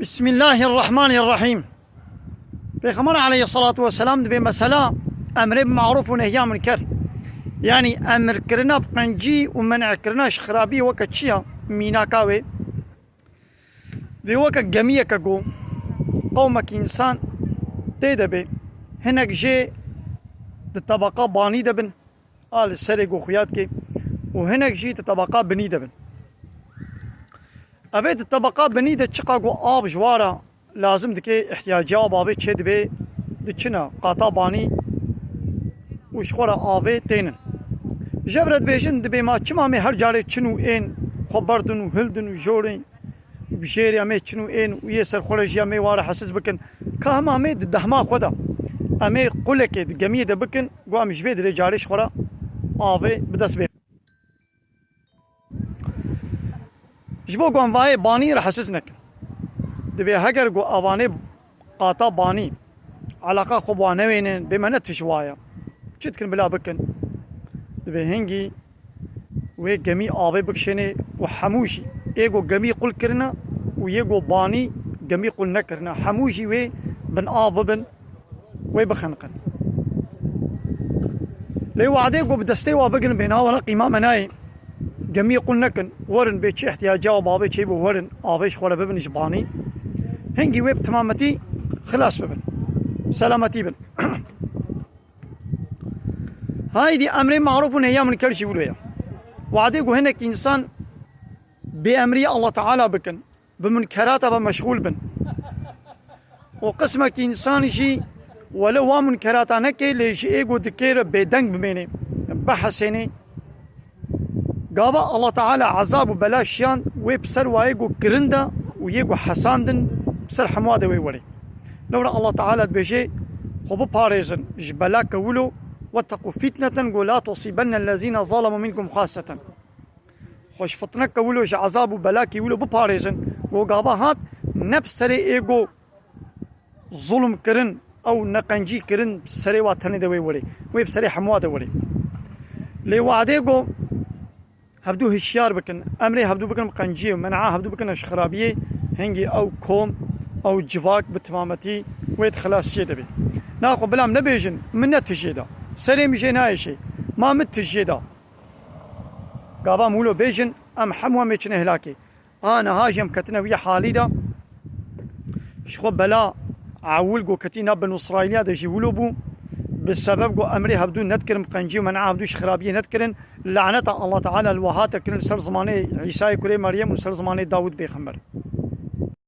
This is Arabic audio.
بسم الله الرحمن الرحيم. پیغمبر علیه الصلاة والسلام دبی مسألة امر بمعروف و نهی عن منکر، يعني امر کرنا بقنجی و منع کرناش خرابی وکا چیا میناکاوی وی وکا گمیه که گو قومك انسان تيدا بي هناك جي الطبقة باني دبن آل السرق وخيات كي وهناك جي الطبقة بني دبن أبيت الطبقة بني دا تشقا قو آب جوارا لازم دكي احتياجي آب آبي تشد بي دكنا قاطا باني وشخورا آبي تينن جبرت بيجن دبي ما چما مي هر جاري چنو این خبردن و هلدن و جورين بشير امي چنو این و يسر خورج امي وارا حسس بكن كهم امي دهما خدا امي قلك جميع ده بكن قام جبيد رجالش خورا آبي بدس بي جبو قام واي باني رح حسسنك دبي هجر قو اواني قاطا باني علاقة خبوانه وينن بمنت في شوايا چتكن بلا بكن دبي هنجي وي جميع آبي بكشني وحموشي ايغو جميع قل كرنا ويغو باني جميع قل نكرنا حموشي وي بن آب بن وي بخنقن لي وعديغو بدستي وابقن بينا ولا قيمة مناي جميع قل نكن ورن بيتش احتياجا وبابي تشيبو ورن آبيش خولا ببن جباني هنجي وي بتمامتي خلاص ببن سلامتي بن هاي دي امر معروف ونهي عن منكر شي يقولوا وعديغو هناك انسان بأمري الله تعالى بكن بمنكراته مشغول بن وقسمك انسان شي ولو منكراته نكي ليش ايغو دكير بيدنگ بميني بحسيني قابا الله تعالى عذاب وبلاشيان ويبسر وايغو كرندا ويغو حساندن بسر حمواده ويوري لولا الله تعالى بيجي خبو باريزن جبلاك ولو واتقوا فتنة لا تصيبن الذين ظلموا منكم خاصة خوش فتنك ولو عذاب وبلاكي ولو بباريزن وقابا هات نفس سري ايغو ظلم كرن او نقنجي كرن سري واتني دوي وري ويب سري حمواده وري لي وعديغو هبدو هشيار بكن امري هبدو بكن قنجي ومنعاه هبدو بكن خرابيه هنجي او كوم او جواك بتمامتي ويد خلاص شي دبي ناقو بلام نبيجن من نتجيدا سري مشي نايشي ما متجيدا قابا مولو بيجن ام حموه ميچن هلاكي انا هاجم كتنا ويا حالي دا شخو بلا عول قو كتينا بنو اسرائيليا دا جيولو بو بالسبب قو امري هبدو نذكرم قنجي ومنعاه هبدو خرابيه نذكرن لعنة الله تعالى الوهات كن سر زماني عيسى كري مريم وسر زماني داود بيغمبر